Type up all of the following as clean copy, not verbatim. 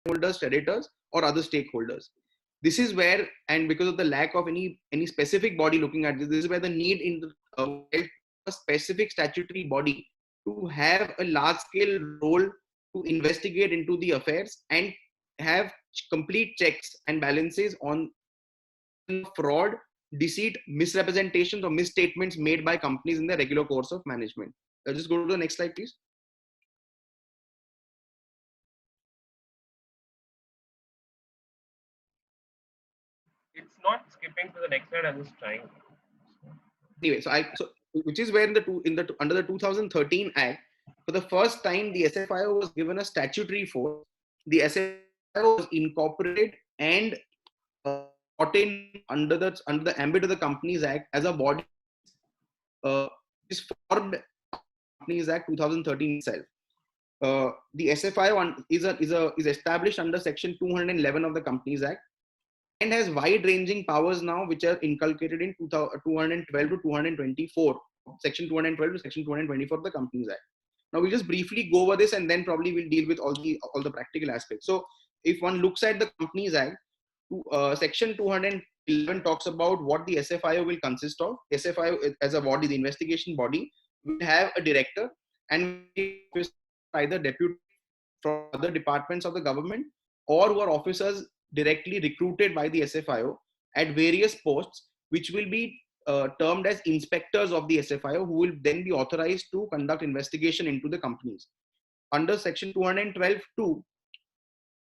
holders, creditors, or other stakeholders. This is where, and because of the lack of any specific body looking at this is where the need in the a specific statutory body to have a large scale role to investigate into the affairs and have complete checks and balances on fraud, deceit, misrepresentations, or misstatements made by companies in the regular course of management. Just go to the next slide, please. It's not skipping to the next slide. I'm just trying. Anyway, so which is where under the 2013 Act, for the first time, the SFIO was given a statutory force. The SFIO was incorporated and brought in under the ambit of the Companies Act as a body is formed Companies Act 2013 itself. The SFIO is established under Section 211 of the Companies Act and has wide-ranging powers now, which are inculcated in 212 to 224, Section 212 to Section 224 of the Companies Act. Now we'll just briefly go over this, and then probably we'll deal with all the practical aspects. So if one looks at the Companies Act, Section 211 talks about what the SFIO will consist of. SFIO as a body, the investigation body, will have a director and either deputy from other departments of the government or who are officers directly recruited by the SFIO at various posts, which will be termed as inspectors of the SFIO, who will then be authorized to conduct investigation into the companies. Under Section 212(2),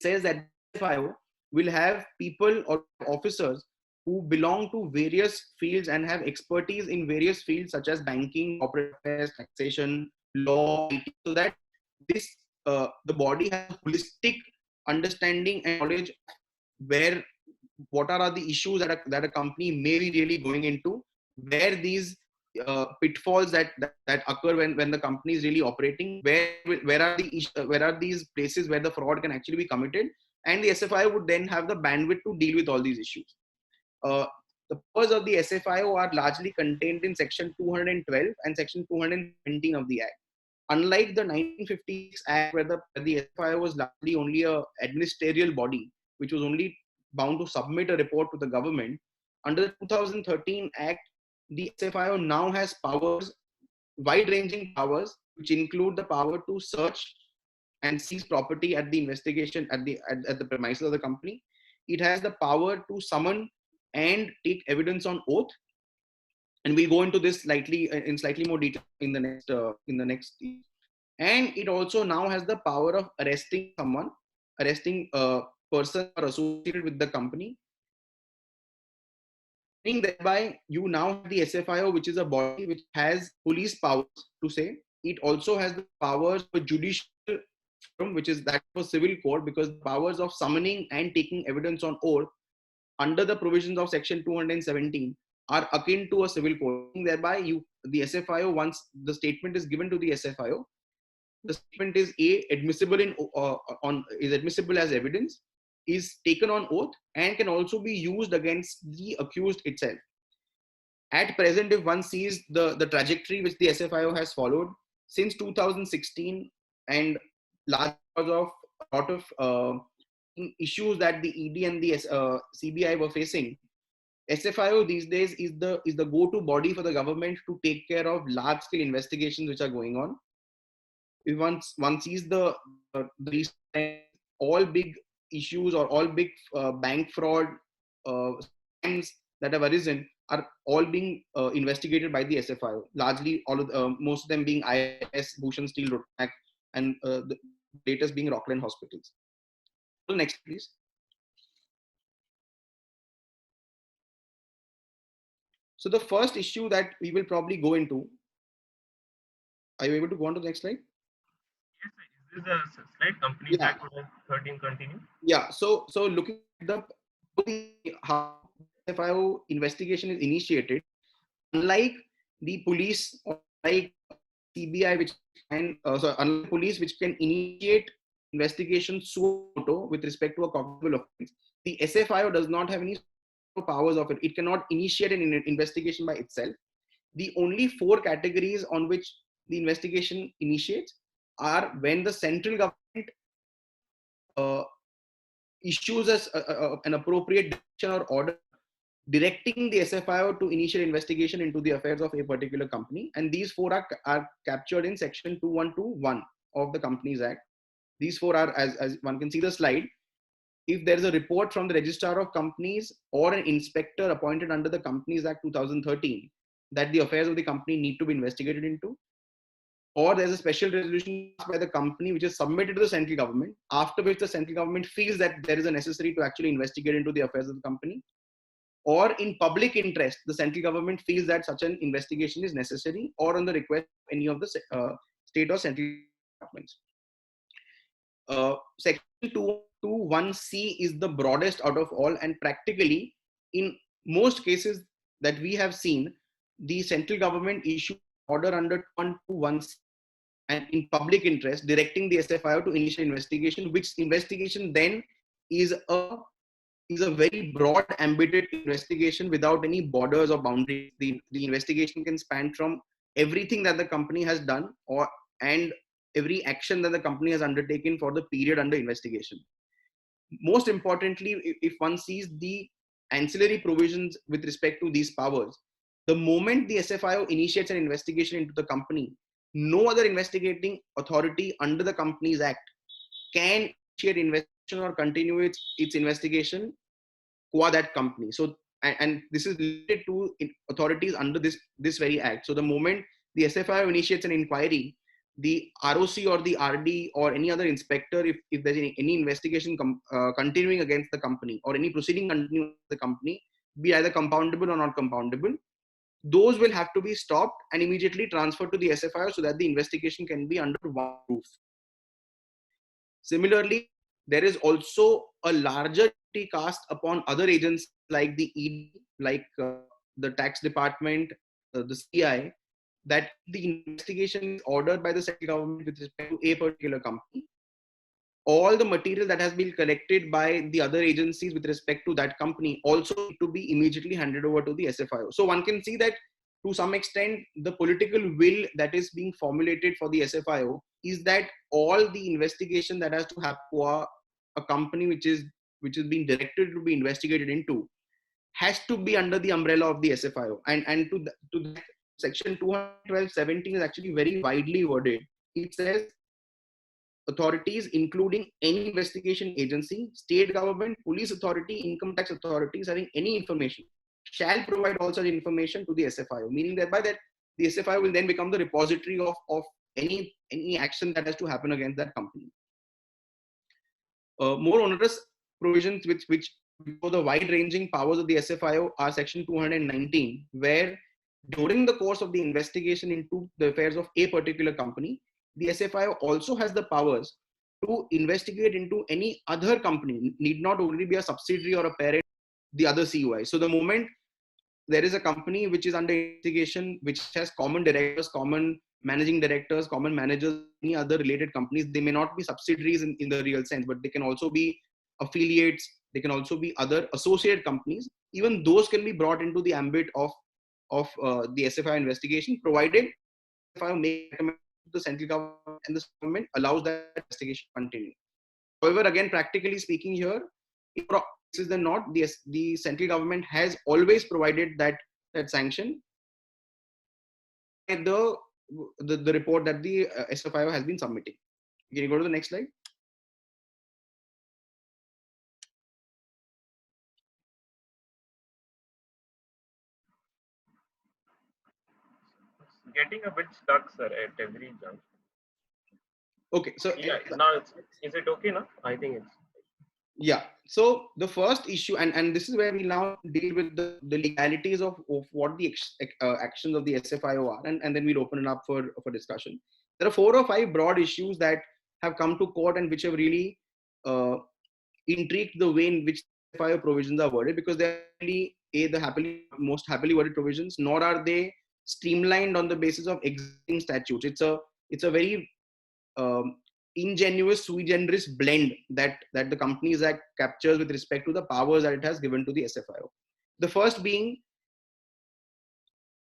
says that SFIO will have people or officers who belong to various fields and have expertise in various fields such as banking, corporate affairs, taxation, law, so that this the body has a holistic understanding and knowledge where what are the issues that a company may be really going into, where these pitfalls that occur when the company is really operating, where are these places where the fraud can actually be committed, and the SFIO would then have the bandwidth to deal with all these issues. The powers of the SFIO are largely contained in Section 212 and Section 217 of the Act. Unlike the 1956 Act, where the SFIO was largely only a administerial body, which was only bound to submit a report to the government, under the 2013 Act, the SFIO now has powers, wide-ranging powers, which include the power to search and seize property at the investigation at the premises of the company. It has the power to summon and take evidence on oath, and we'll go into this slightly more detail in the next. And it also now has the power of arresting a person or associated with the company. Thereby, you now have the SFIO, which is a body which has police powers to say. It also has the powers for judicial, which is that for civil court, because the powers of summoning and taking evidence on oath under the provisions of Section 217 are akin to a civil court. Thereby, the SFIO, once the statement is given to the SFIO, the statement is admissible admissible as evidence, is taken on oath, and can also be used against the accused itself. At present, if one sees the trajectory which the SFIO has followed since 2016, and large because of a lot of issues that the ED and the CBI were facing, SFIO these days is the go-to body for the government to take care of large-scale investigations which are going on. If one sees the all big issues or all big bank fraud scams that have arisen are all being investigated by the SFIO. Largely, most of them being IS, Bhushan Steel, Rotak, and the latest being Rockland Hospitals. So next, please. So the first issue that we will probably go into. Are you able to go on to the next slide? Yes, sir. Is this a slide? Companies Act 2013 continue? Yeah. So looking at how SFIO investigation is initiated, unlike the police or like CBI, which can unlike police, which can initiate investigation suo motu with respect to a cognizable offense, the SFIO does not have any powers of it. It cannot initiate an investigation by itself. The only 4 categories on which the investigation initiates are when the central government issues an appropriate direction or order directing the SFIO to initiate investigation into the affairs of a particular company. And these four are captured in section 2121 of the Companies Act. These four are, as one can see the slide, if there is a report from the Registrar of Companies or an inspector appointed under the Companies Act 2013 that the affairs of the company need to be investigated into, or there's a special resolution by the company which is submitted to the central government, after which the central government feels that there is a necessary to actually investigate into the affairs of the company, or in public interest, the central government feels that such an investigation is necessary, or on the request of any of the state or central governments. Section 221C is the broadest out of all, and practically in most cases that we have seen, the central government issued order under 221C and in public interest directing the SFIO to initiate investigation, which investigation then is a very broad ambited investigation without any borders or boundaries. The investigation can span from everything that the company has done and every action that the company has undertaken for the period under investigation. Most importantly, if one sees the ancillary provisions with respect to these powers, the moment the SFIO initiates an investigation into the company, no other investigating authority under the Companies Act can initiate investigation or continue its investigation qua that company. So, and this is limited to authorities under this very act. So the moment the SFIO initiates an inquiry, the ROC or the RD or any other inspector, if there's any investigation continuing against the company or any proceeding continuing against the company, be either compoundable or not compoundable, those will have to be stopped and immediately transferred to the SFIO so that the investigation can be under one roof. Similarly, there is also a larger duty cast upon other agencies like the ED, like the tax department, the CI, that the investigation is ordered by the central government with respect to a particular company, all the material that has been collected by the other agencies with respect to that company also need to be immediately handed over to the SFIO. So one can see that to some extent, the political will that is being formulated for the SFIO is that all the investigation that has to happen for a company which is being directed to be investigated into has to be under the umbrella of the SFIO. And to that, section 212.17 is actually very widely worded. It says authorities, including any investigation agency, state government, police authority, income tax authorities having any information, shall provide all such information to the SFIO, meaning thereby that the SFIO will then become the repository of any action that has to happen against that company. More onerous provisions which for the wide-ranging powers of the SFIO are section 219, where during the course of the investigation into the affairs of a particular company, the SFIO also has the powers to investigate into any other company, need not only be a subsidiary or a parent, the other CUI. So the moment there is a company which is under investigation, which has common directors, common managing directors, common managers, any other related companies, they may not be subsidiaries in the real sense, but they can also be affiliates, they can also be other associated companies. Even those can be brought into the ambit of the SFIO investigation, provided SFIO may recommend to the central government and the government allows that investigation to continue. However, again, practically speaking here, in more cases than not, the central government has always provided that sanction by the report that the SFIO has been submitting. Can you go to the next slide? Getting a bit stuck, sir, at every junction. Okay, so yeah, now is it okay now? I think it's yeah. So the first issue, and this is where we now deal with the legalities of what the actions of the SFIO are, and then we'll open it up for discussion. There are 4 or 5 broad issues that have come to court and which have really intrigued the way in which SFIO provisions are worded, because they're really the most happily worded provisions, nor are they streamlined on the basis of existing statutes. It's a very ingenuous sui generis blend that the Companies Act captures with respect to the powers that it has given to the SFIO. The first being,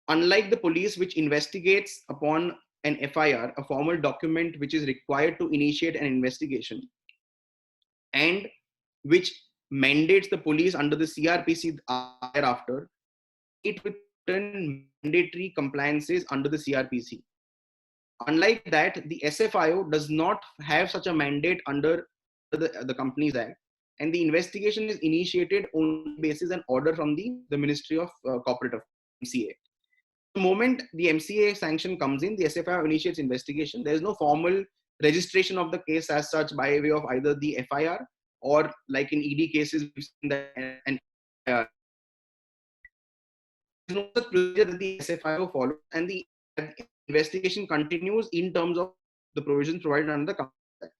unlike the police which investigates upon an FIR, a formal document which is required to initiate an investigation, and which mandates the police under the CRPC thereafter to meet with certain mandatory compliances under the CRPC. Unlike that, the SFIO does not have such a mandate under the Companies Act, and the investigation is initiated only basis an order from the Ministry of Corporate Affairs, MCA. The moment the MCA sanction comes in, the SFIO initiates investigation. There is no formal registration of the case as such by way of either the FIR or, like in ED cases, we've seen that an FIR. There is no such procedure that the SFIO follows, and the investigation continues in terms of the provisions provided under the Companies Act.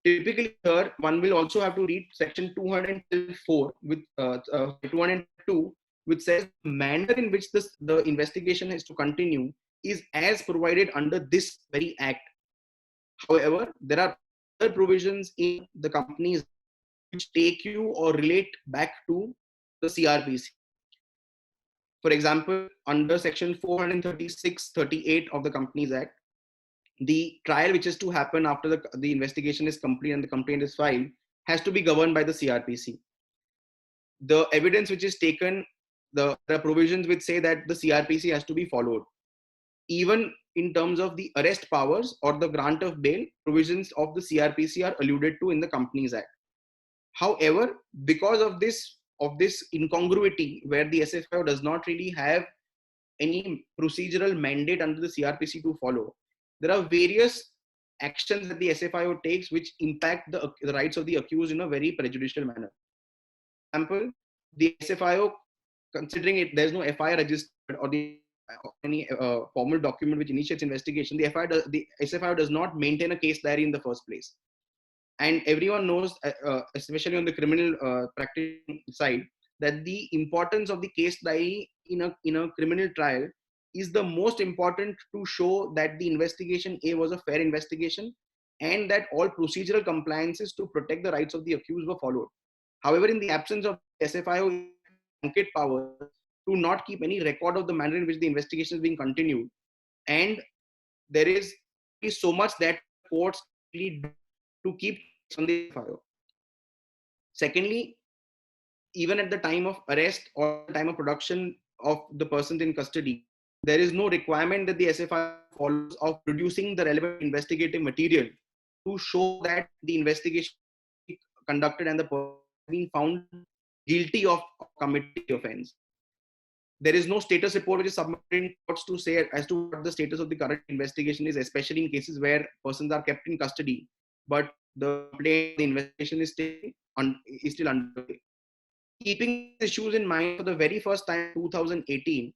Typically, here one will also have to read section 212(4) with 202, which says the manner in which the investigation is to continue is as provided under this very act. However, there are other provisions in the Companies which take you or relate back to the CRPC. For example, under section 436(38) of the Companies Act, the trial which is to happen after the investigation is complete and the complaint is filed has to be governed by the CRPC. The evidence which is taken, the provisions which say that the CRPC has to be followed. Even in terms of the arrest powers or the grant of bail, provisions of the CRPC are alluded to in the Companies Act. However, because of this incongruity where the SFIO does not really have any procedural mandate under the CRPC to follow, there are various actions that the SFIO takes which impact the rights of the accused in a very prejudicial manner. For example, the SFIO, considering it, there's no FIR registered or any formal document which initiates investigation, the SFIO does not maintain a case diary in the first place. And everyone knows, especially on the criminal practice side, that the importance of the case diary in a criminal trial is the most important to show that the investigation A was a fair investigation and that all procedural compliances to protect the rights of the accused were followed. However, in the absence of SFIO blanket power to not keep any record of the manner in which the investigation is being continued, and there is so much that courts really do to keep on the SFIO. Secondly, even at the time of arrest or the time of production of the persons in custody, there is no requirement that the SFIO follows of producing the relevant investigative material to show that the investigation conducted and the person has been found guilty of committing the offense. There is no status report which is submitted in courts to say as to what the status of the current investigation is, especially in cases where persons are kept in custody, but the investigation is still underway. Keeping these issues in mind, for the very first time in 2018,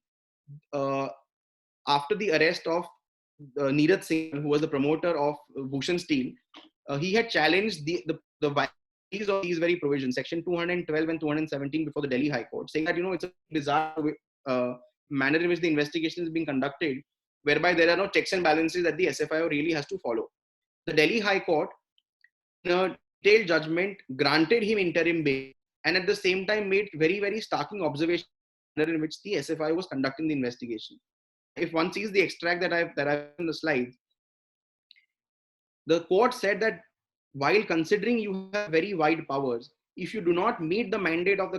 after the arrest of Neeraj Singh, who was the promoter of Bhushan Steel, he had challenged the violations of these very provisions, section 212 and 217, before the Delhi High Court, saying that it's a bizarre manner in which the investigation is being conducted, whereby there are no checks and balances that the SFIO really has to follow. The Delhi High Court, in a detailed judgment, granted him interim bail, and at the same time made very, very startling observations in which the SFIO was conducting the investigation. If one sees the extract that I've in the slides, the court said that while considering you have very wide powers, if you do not meet the mandate of the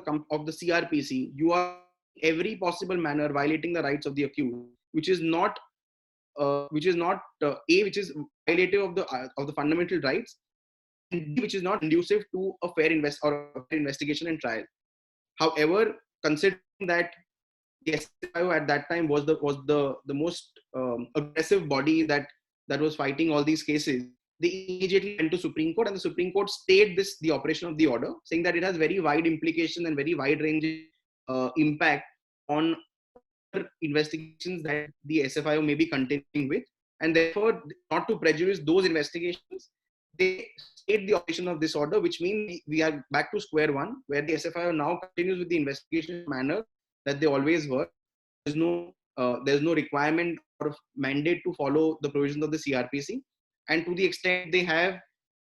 CRPC, you are in every possible manner violating the rights of the accused, which is not which is violative of the fundamental rights, and B, which is not conducive to a fair investigation and trial. However, considering that the SFIO at that time was the most aggressive body that was fighting all these cases, they immediately went to Supreme Court, and the Supreme Court stayed the operation of the order, saying that it has very wide implications and very wide ranging impact on investigations that the SFIO may be continuing with, and therefore, not to prejudice those investigations, they stayed the operation of this order, which means we are back to square one, where the SFIO now continues with the investigation manner that they always were. There's no requirement or mandate to follow the provisions of the CRPC, and to the extent they have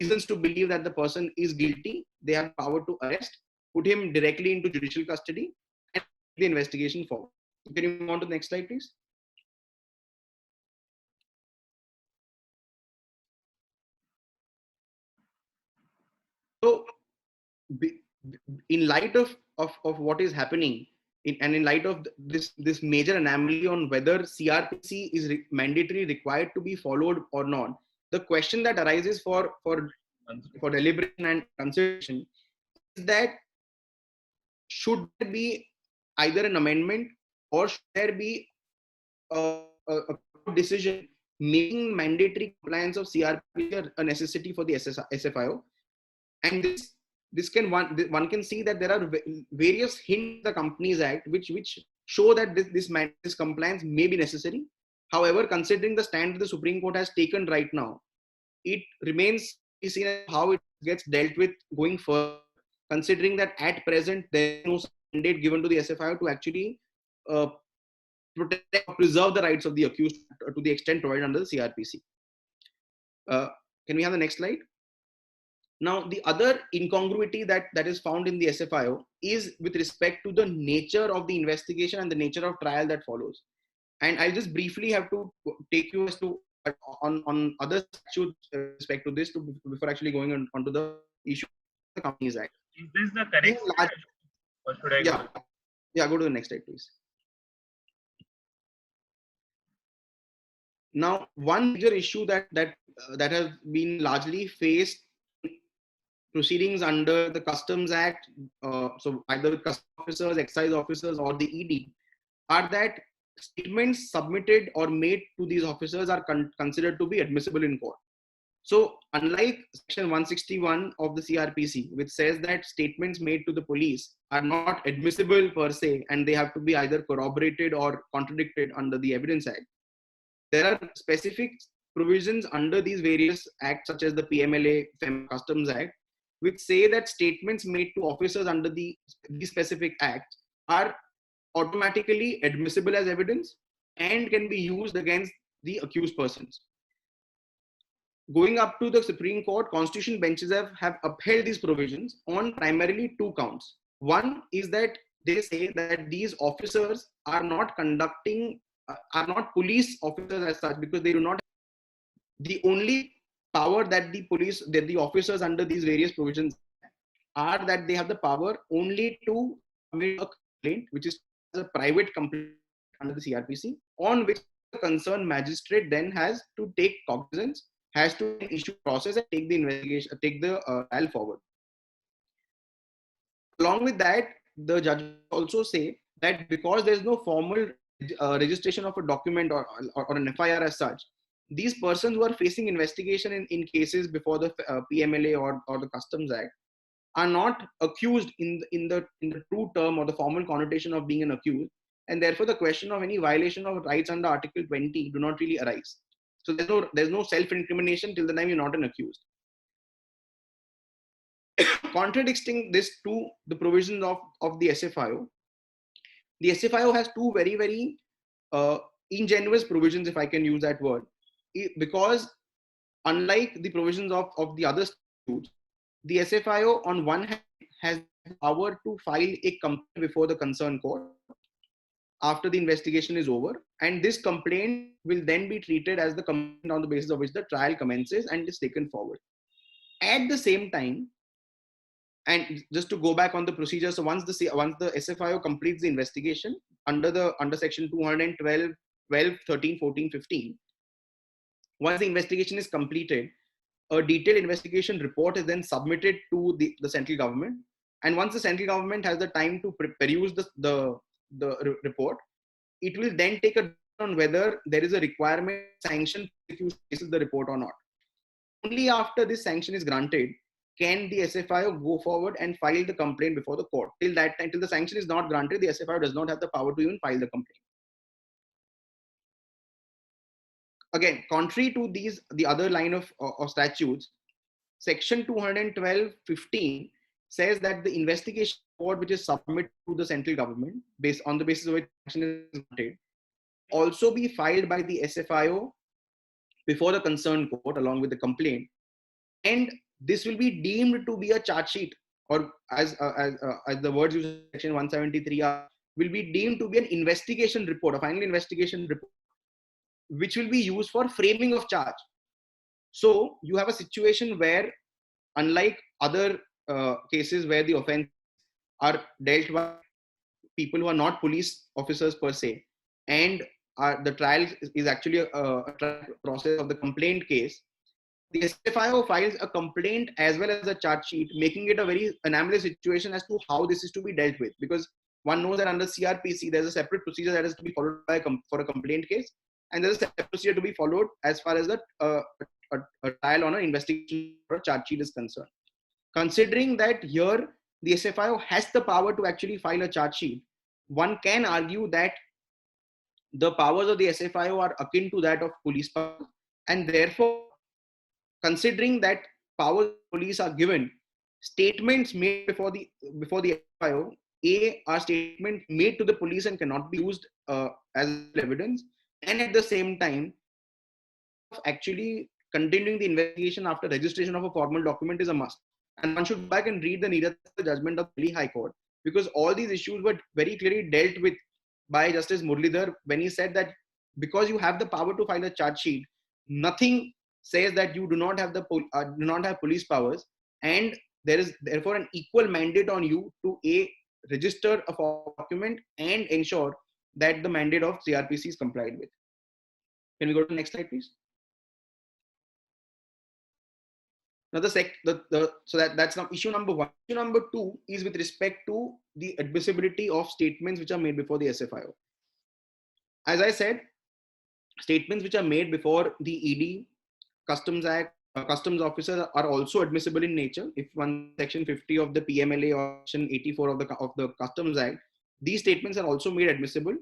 reasons to believe that the person is guilty, they have power to arrest, put him directly into judicial custody, and take the investigation forward. Can you move on to the next slide, please? So, in light of what is happening, and in light of this major anomaly on whether CRPC is mandatory required to be followed or not, the question that arises for deliberation and consideration is that should there be either an amendment, or should there be a decision making mandatory compliance of CRPC a necessity for the SFIO? And this can one can see that there are various hints in the Companies Act which show that this compliance may be necessary. However, considering the stand that the Supreme Court has taken right now, it remains to be seen how it gets dealt with going further, considering that at present there is no mandate given to the SFIO to actually uh, protect or preserve the rights of the accused to the extent provided under the CRPC. Can we have the next slide? Now, the other incongruity that is found in the SFIO is with respect to the nature of the investigation and the nature of trial that follows. And I'll just briefly have to take you as to on other statutes with respect to this before actually going onto the issue of the Companies Act. Is this the correct slide, or should I go? Yeah, go to the next slide, please. Now, one major issue that has been largely faced proceedings under the Customs Act, so either customs officers, excise officers, or the ED, are that statements submitted or made to these officers are considered to be admissible in court. So, unlike Section 161 of the CRPC, which says that statements made to the police are not admissible per se, and they have to be either corroborated or contradicted under the Evidence Act, there are specific provisions under these various acts, such as the PMLA, Customs Act, which say that statements made to officers under these specific acts are automatically admissible as evidence and can be used against the accused persons. Going up to the Supreme Court, constitutional benches have upheld these provisions on primarily two counts. One is that they say that these officers are not police officers as such, because they do not. The only power that the officers under these various provisions are that they have the power only to submit a complaint, which is a private complaint under the CRPC, on which the concerned magistrate then has to take cognizance, has to issue process and take the investigation, take the trial forward. Along with that, the judges also say that because there is no formal registration of a document or an FIR as such, these persons who are facing investigation in cases before the PMLA or the Customs Act are not accused in the true term or the formal connotation of being an accused, and therefore the question of any violation of rights under Article 20 do not really arise. So there's no self-incrimination till the time you're not an accused. Contradicting this to the provisions of the SFIO, the SFIO has two very, very ingenuous provisions, if I can use that word, because unlike the provisions of the other statutes, the SFIO on one hand has the power to file a complaint before the concerned court after the investigation is over, and this complaint will then be treated as the complaint on the basis of which the trial commences and is taken forward. At the same time, and just to go back on the procedure, so once the SFIO completes the investigation under section 212, 12, 13, 14, 15, once the investigation is completed, a detailed investigation report is then submitted to the central government. And once the central government has the time to peruse the report, it will then take a decision on whether there is a requirement sanction to execute the report or not. Only after this sanction is granted can the SFIO go forward and file the complaint before the court. Till that time, till the sanction is not granted, the SFIO does not have the power to even file the complaint. Again, contrary to the other line of statutes, section 212(15) says that the investigation report which is submitted to the central government based on the basis of which action is granted also be filed by the SFIO before the concerned court along with the complaint, and this will be deemed to be a charge sheet, or as the words used in section 173 are, will be deemed to be an investigation report, a final investigation report, which will be used for framing of charge. So you have a situation where, unlike other cases where the offenses are dealt by people who are not police officers per se, and the trial is actually a trial process of the complaint case, the SFIO files a complaint as well as a charge sheet, making it a very anomalous situation as to how this is to be dealt with. Because one knows that under CRPC, there's a separate procedure that is to be followed for a complaint case, and there's a separate procedure to be followed as far as a trial on an investigation or a charge sheet is concerned. Considering that here the SFIO has the power to actually file a charge sheet, one can argue that the powers of the SFIO are akin to that of police powers, and therefore, considering that powers of police are given, statements made before the SFIO are statements made to the police and cannot be used as evidence, and at the same time, the process of actually continuing the investigation after registration of a formal document is a must. And one should go back and read the Neeratha judgment of the Delhi High Court, because all these issues were very clearly dealt with by Justice Muralidhar when he said that because you have the power to file a charge sheet, nothing says that you do not have do not have police powers, and there is therefore an equal mandate on you to register a formal document and ensure that the mandate of CRPC is complied with. Can we go to the next slide, please? Now that's now issue number one. Issue number two is with respect to the admissibility of statements which are made before the SFIO. As I said, statements which are made before the ED, Customs Act, customs officers are also admissible in nature. If one section 50 of the PMLA or section 84 of the Customs Act, these statements are also made admissible.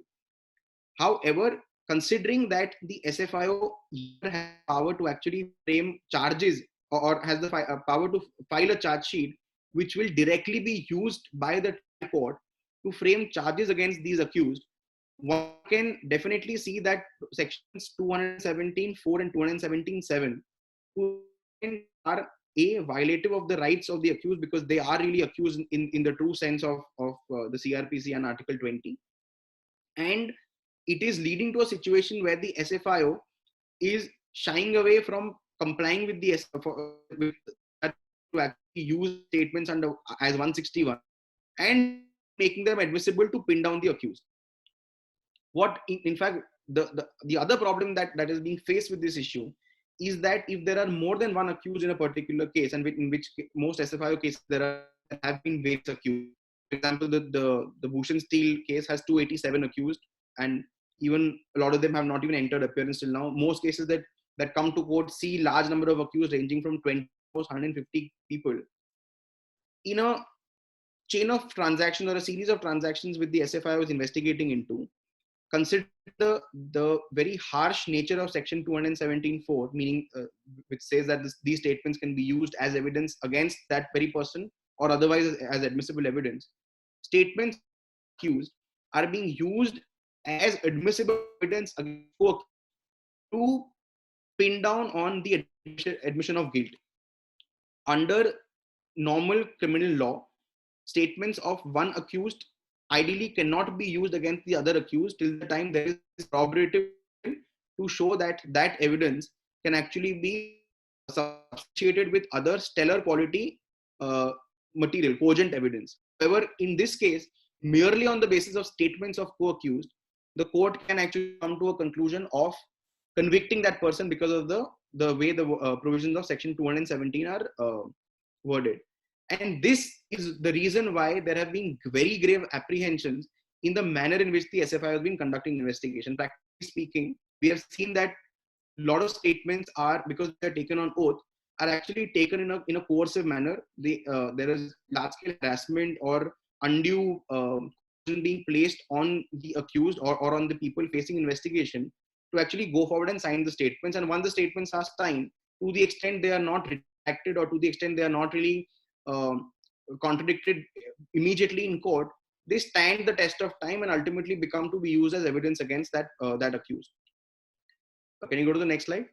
However, considering that the SFIO has power to actually frame charges or has the power to file a charge sheet, which will directly be used by the court to frame charges against these accused, one can definitely see that sections 217.4 and 217.7 are violative of the rights of the accused, because they are really accused in the true sense of the CRPC and Article 20. And it is leading to a situation where the SFIO is shying away from complying with the with to actually use statements under as 161 and making them admissible to pin down the accused. What in fact the other problem that is being faced with this issue is that if there are more than one accused in a particular case, and in which most SFIO cases there have been various accused. For example, the Bhushan Steel case has 287 accused, and even a lot of them have not even entered appearance till now. Most cases that come to court see large number of accused ranging from 20 to 150 people. In a chain of transactions or a series of transactions with the SFIO is investigating into, consider the very harsh nature of section 217.4, meaning which says that these statements can be used as evidence against that very person or otherwise as admissible evidence. Statements accused are being used as admissible evidence against to pin down on the admission of guilt. Under normal criminal law, statements of one accused ideally cannot be used against the other accused till the time there is corroborative to show that that evidence can actually be substituted with other stellar quality material, cogent evidence. However, in this case, merely on the basis of statements of co-accused, the court can actually come to a conclusion of convicting that person because of the way the provisions of section 217 are worded. And this is the reason why there have been very grave apprehensions in the manner in which the SFIO has been conducting investigation. Practically speaking, we have seen that a lot of statements are, because they are taken on oath, are actually taken in a coercive manner. There is large-scale harassment or undue being placed on the accused or on the people facing investigation to actually go forward and sign the statements. And once the statements are signed, to the extent they are not redacted or to the extent they are not really contradicted immediately in court, they stand the test of time and ultimately become to be used as evidence against that accused. Can you go to the next slide?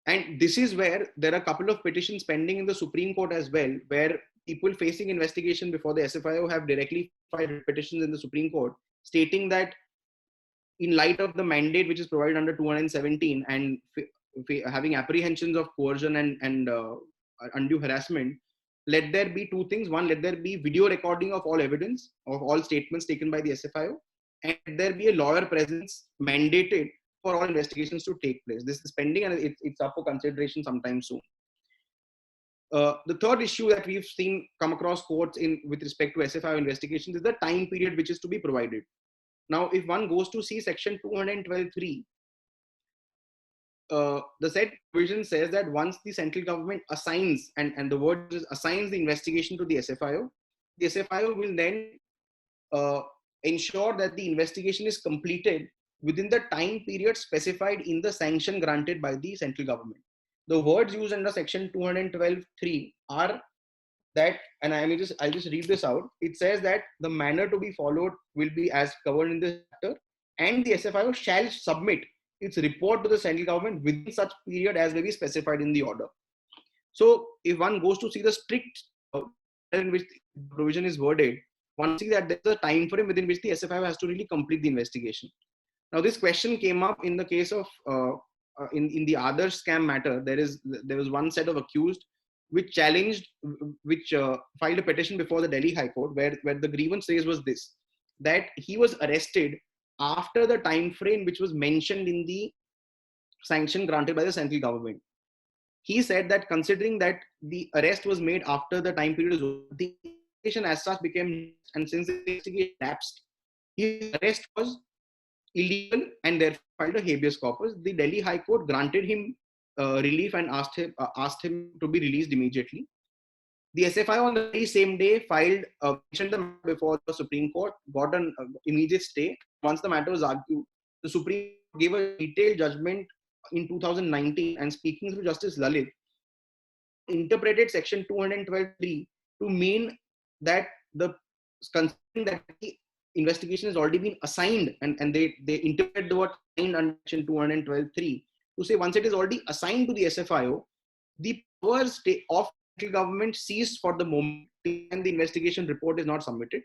And this is where there are a couple of petitions pending in the Supreme Court as well, where people facing investigation before the SFIO have directly filed petitions in the Supreme Court stating that in light of the mandate which is provided under 217 and having apprehensions of coercion and undue harassment, let there be two things. One, let there be video recording of all evidence, of all statements taken by the SFIO, and let there be a lawyer presence mandated for all investigations to take place. This is pending and it's up for consideration sometime soon. The third issue that we've seen come across courts in with respect to SFIO investigations is the time period which is to be provided. Now, if one goes to see section 212(3), the said provision says that once the central government assigns, and the word is assigns the investigation to the SFIO will then ensure that the investigation is completed within the time period specified in the sanction granted by the central government. The words used under section 212(3) are that, and I'll just read this out. It says that the manner to be followed will be as covered in this chapter, and the SFIO shall submit its report to the central government within such period as may be specified in the order. So if one goes to see the strict in which the provision is worded, one sees that there's a time frame within which the SFIO has to really complete the investigation. Now, this question came up in the case of in the other scam matter. There was one set of accused which challenged, which filed a petition before the Delhi High Court, where the grievance raised was this, that he was arrested after the time frame which was mentioned in the sanction granted by the central government. He said that considering that the arrest was made after the time period is over, the investigation as such became, and since the investigation lapsed, his arrest was illegal and therefore filed a habeas corpus. The Delhi High Court granted him relief and asked him to be released immediately. The SFIO on the very same day filed mentioned the matter before the Supreme Court, got an immediate stay. Once the matter was argued, the Supreme Court gave a detailed judgment in 2019, and speaking through Justice Lalit, interpreted section 212(3) to mean that considering that the investigation has already been assigned, and they interpret the word assigned under section 212(3) to say once it is already assigned to the SFIO, the powers of central government cease for the moment and the investigation report is not submitted,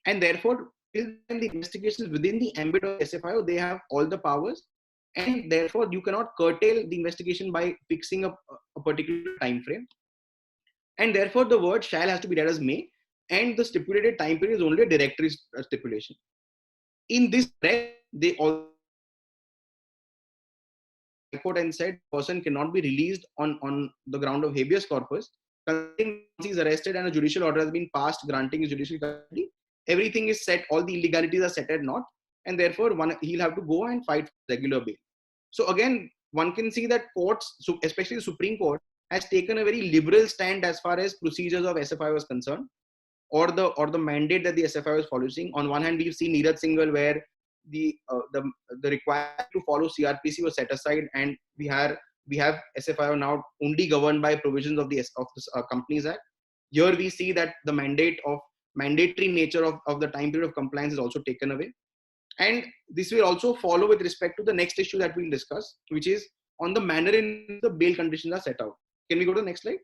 and therefore till the investigation is within the ambit of SFIO, they have all the powers, and therefore you cannot curtail the investigation by fixing a particular time frame. And therefore the word shall has to be read as may, and the stipulated time period is only a directory stipulation. In this breath, they all court and said person cannot be released on the ground of habeas corpus. Considering he is arrested and a judicial order has been passed granting his judicial custody, everything is set, all the illegalities are set at naught, and therefore he'll have to go and fight for regular bail. So again, one can see that courts, especially the Supreme Court, has taken a very liberal stand as far as procedures of SFIO is concerned, or the mandate that the SFIO is following. On one hand, we've seen Neeraj Singhal, where the requirement to follow CRPC was set aside, and we have SFIO now only governed by provisions of the Companies Act. Here we see that the mandatory nature of the time period of compliance is also taken away. And this will also follow with respect to the next issue that we'll discuss, which is on the manner in which the bail conditions are set out. Can we go to the next slide?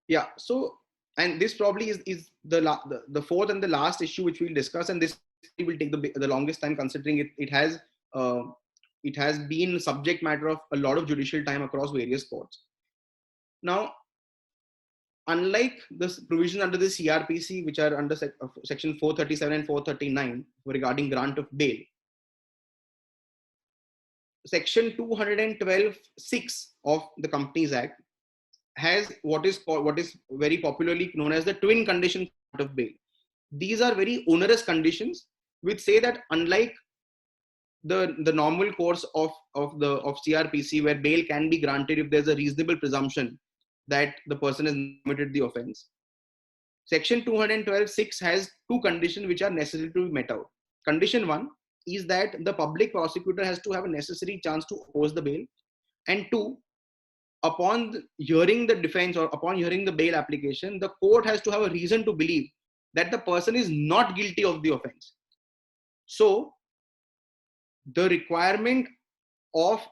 Yeah, so, and this probably is the fourth and the last issue which we'll discuss, and this will take the longest time, considering it has been subject matter of a lot of judicial time across various courts. Now, unlike the provision under the CRPC, which are under section 437 and 439 regarding grant of bail, section 212(6) of the Companies Act has what is very popularly known as the twin condition of bail. These are very onerous conditions which say that unlike the normal course of CRPC, where bail can be granted if there's a reasonable presumption that the person has committed the offense, section 212(6) has two conditions which are necessary to be met out. Condition 1 is that the public prosecutor has to have a necessary chance to oppose the bail, and 2, upon hearing the defense or upon hearing the bail application, the court has to have a reason to believe that the person is not guilty of the offense. So the requirement of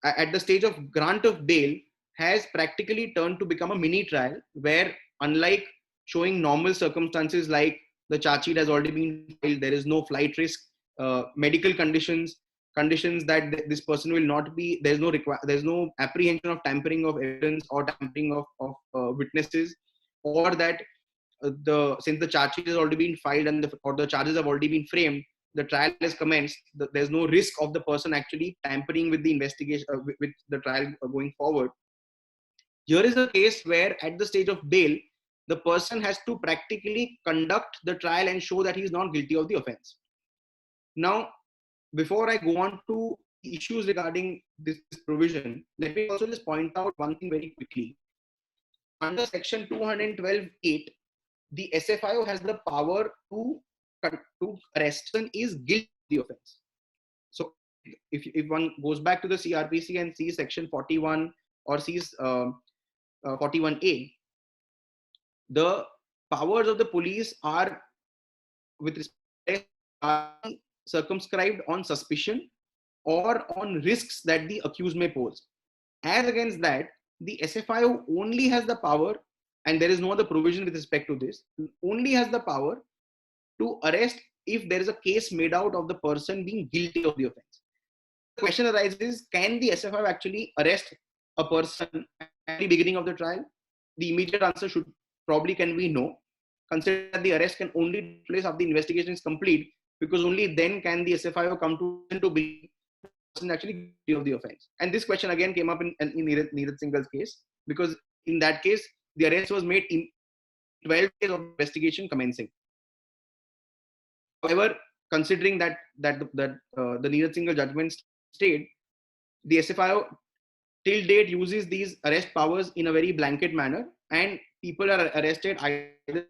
at the stage of grant of bail has practically turned to become a mini trial, where unlike showing normal circumstances like the charge sheet has already been filed, there is no flight risk, medical conditions, conditions that this person will not be, there's no apprehension of tampering of evidence or tampering of witnesses, or that since the charge sheet has already been filed and or the charges have already been framed, the trial has commenced, there's no risk of the person actually tampering with the investigation, with the trial going forward. Here is a case where at the stage of bail, the person has to practically conduct the trial and show that he is not guilty of the offense. Now, before I go on to the issues regarding this provision, let me also just point out one thing very quickly. Under section 212(8), the SFIO has the power to arrest and is guilty of the offense. So if one goes back to the CRPC and sees section 41 or sees 41A, the powers of the police are, with respect, are circumscribed on suspicion or on risks that the accused may pose. As against that, the SFIO only has the power, and there is no other provision with respect to this, only has the power to arrest if there is a case made out of the person being guilty of the offense. The question arises, can the SFIO actually arrest a person at the beginning of the trial? The immediate answer can be no. Consider that the arrest can only take place after the investigation is complete, because only then can the SFIO come to believe the person actually guilty of the offense. And this question again came up in Neeraj Singh's case, because in that case, the arrest was made in 12 days of investigation commencing. However, considering that the Neeraj Singh judgment state, the SFIO till date uses these arrest powers in a very blanket manner, and people are arrested either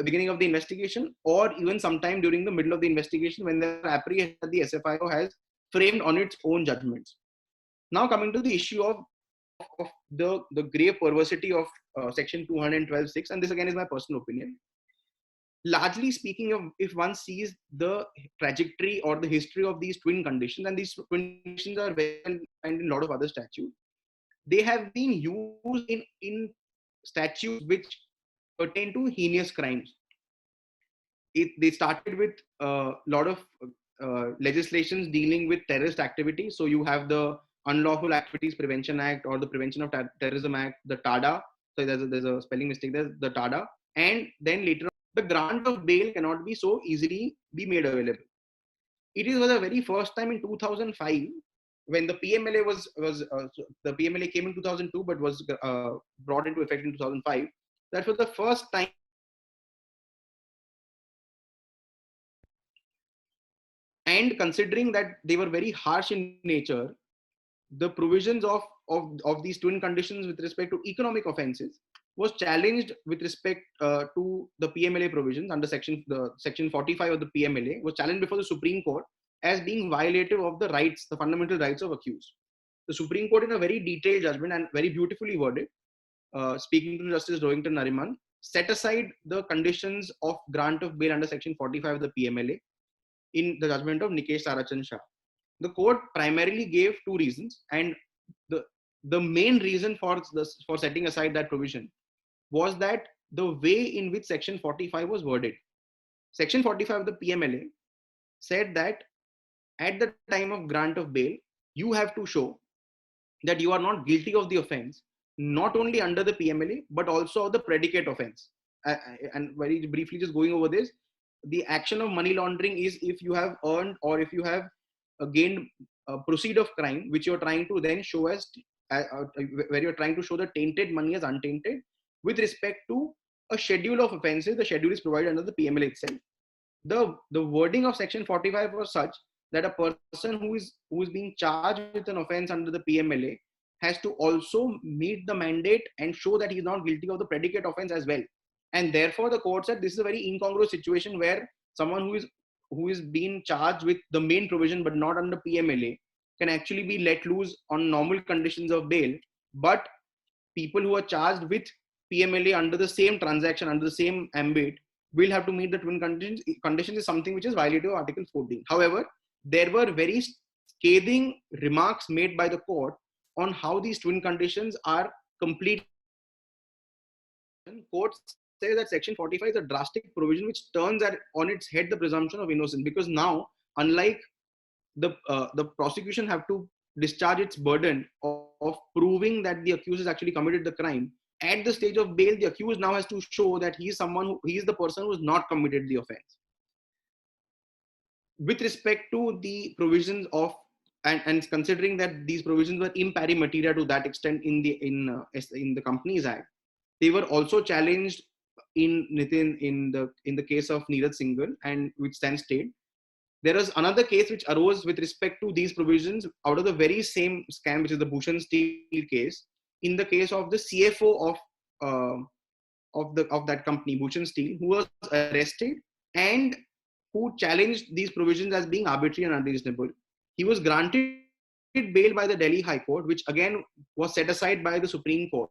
beginning of the investigation or even sometime during the middle of the investigation when the apprehension that the SFIO has framed on its own judgments. Now coming to the issue of the grave perversity of section 212(6), and this again is my personal opinion. Largely speaking, if one sees the trajectory or the history of these twin conditions, and these twin conditions are very well defined in a lot of other statutes, they have been used in statutes which pertain to heinous crimes. They started with a lot of legislations dealing with terrorist activity. So you have the Unlawful Activities Prevention Act, or the Prevention of Terrorism Act, the TADA. So there's a spelling mistake there, the TADA. And then later on, the grant of bail cannot be so easily be made available. It was the very first time in 2005 when the PMLA the PMLA came in 2002 but was brought into effect in 2005. That was the first time. And considering that they were very harsh in nature, the provisions of these twin conditions with respect to economic offences was challenged with respect to the PMLA provisions under section 45 of the PMLA, was challenged before the Supreme Court as being violative of the rights, the fundamental rights of accused. The Supreme Court, in a very detailed judgment and very beautifully worded, speaking to Justice Rohington Nariman, set aside the conditions of grant of bail under section 45 of the PMLA in the judgment of Nikesh Sarachand Shah. The court primarily gave two reasons, and the main reason for setting aside that provision was that the way in which section 45 was worded. Section 45 of the PMLA said that at the time of grant of bail, you have to show that you are not guilty of the offense, not only under the PMLA, but also of the predicate offense. And very briefly, just going over this, the action of money laundering is if you have earned or if you have gained a proceed of crime, which you're trying to then show as, where you're trying to show the tainted money as untainted with respect to a schedule of offenses. The schedule is provided under the PMLA itself. The wording of section 45 was such that a person who is being charged with an offense under the PMLA has to also meet the mandate and show that he is not guilty of the predicate offense as well. And therefore, the court said this is a very incongruous situation where someone who is being charged with the main provision but not under PMLA can actually be let loose on normal conditions of bail, but people who are charged with PMLA under the same transaction, under the same ambit, will have to meet the twin conditions. Conditions is something which is violative of Article 14. However, there were very scathing remarks made by the court on how these twin conditions are complete. Courts say that section 45 is a drastic provision which turns on its head the presumption of innocence, because now, unlike the prosecution have to discharge its burden of proving that the accused has actually committed the crime. At the stage of bail, the accused now has to show that he is he is the person who has not committed the offense. With respect to the provisions of, and considering that these provisions were impari materia to that extent in the Companies Act, they were also challenged in Nitin in the case of Neeraj Singhal, and which stands stayed. There was another case which arose with respect to these provisions out of the very same scam, which is the Bhushan Steel case, in the case of the CFO of that company, Bhushan Steel, who was arrested and who challenged these provisions as being arbitrary and unreasonable. He was granted bail by the Delhi High Court, which again was set aside by the Supreme Court.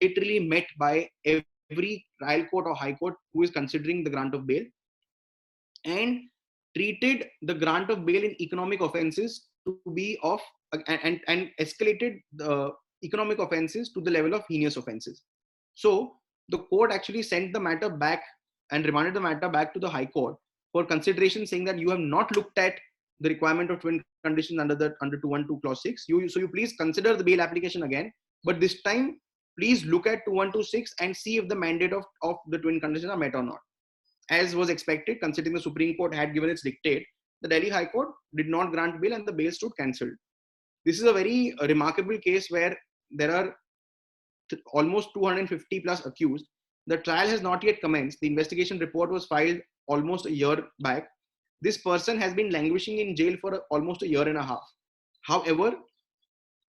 And literally met by every trial court or high court who is considering the grant of bail, and treated the grant of bail in economic offenses to be of and escalated the economic offenses to the level of heinous offenses. So the court actually sent the matter back and remanded the matter back to the High Court for consideration, saying that you have not looked at the requirement of twin conditions under 212 clause 6. So you please consider the bail application again, but this time please look at 2126 and see if the mandate of the twin conditions are met or not. As was expected, considering the Supreme Court had given its dictate, the Delhi High Court did not grant bail and the bail stood cancelled. This is a very remarkable case where there are almost 250 plus accused. The trial has not yet commenced. The investigation report was filed almost a year back. This person has been languishing in jail for almost a year and a half. However,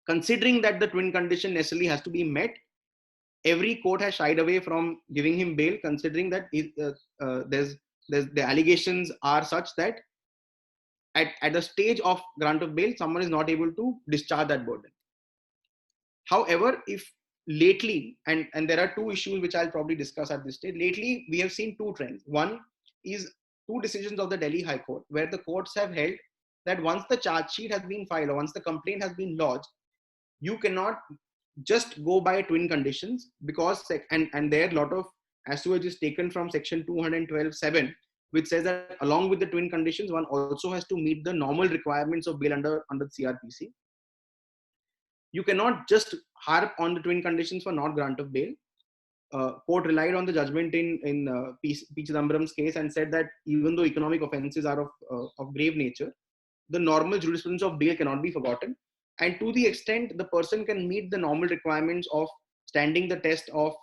considering that the twin condition necessarily has to be met, every court has shied away from giving him bail, considering that the allegations are such that at the stage of grant of bail, someone is not able to discharge that burden. However, if lately, and there are two issues which I'll probably discuss at this stage. Lately, we have seen two trends. One is two decisions of the Delhi High Court, where the courts have held that once the charge sheet has been filed or once the complaint has been lodged, you cannot just go by twin conditions, because and there a lot of assuage is taken from section 212(7), which says that along with the twin conditions, one also has to meet the normal requirements of bail under the CRPC. You cannot just harp on the twin conditions for not grant of bail. Court relied on the judgment in P. Chidambaram's case and said that even though economic offenses are of grave nature, the normal jurisprudence of bail cannot be forgotten. And to the extent the person can meet the normal requirements of standing the test of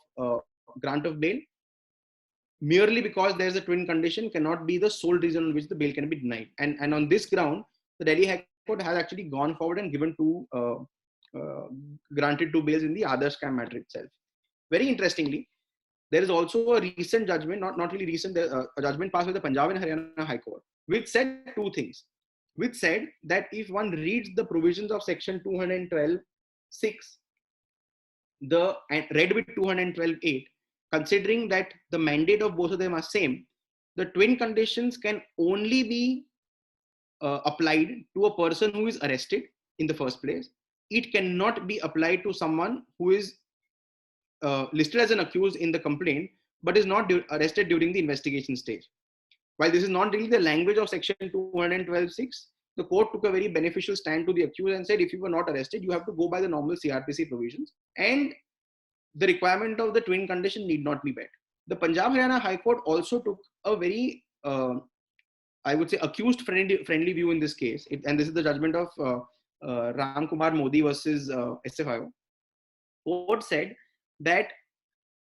grant of bail, merely because there's a twin condition cannot be the sole reason on which the bail can be denied. And on this ground, the Delhi High Court has actually gone forward and given granted 2 bails in the Adarsh scam matter itself. Very interestingly, there is also a recent judgment, not really recent, a judgment passed by the Punjab and Haryana High Court, which said two things. Which said that if one reads the provisions of section 212(6), and read with 212(8), considering that the mandate of both of them are same, the twin conditions can only be applied to a person who is arrested in the first place. It cannot be applied to someone who is listed as an accused in the complaint, but is not arrested during the investigation stage. While this is not really the language of section 212(6), the court took a very beneficial stand to the accused and said, if you were not arrested, you have to go by the normal CRPC provisions, and the requirement of the twin condition need not be met. The Punjab Haryana High Court also took a very, I would say, accused friendly view in this case. And this is the judgment of Ram Kumar Modi versus SFIO. Court said that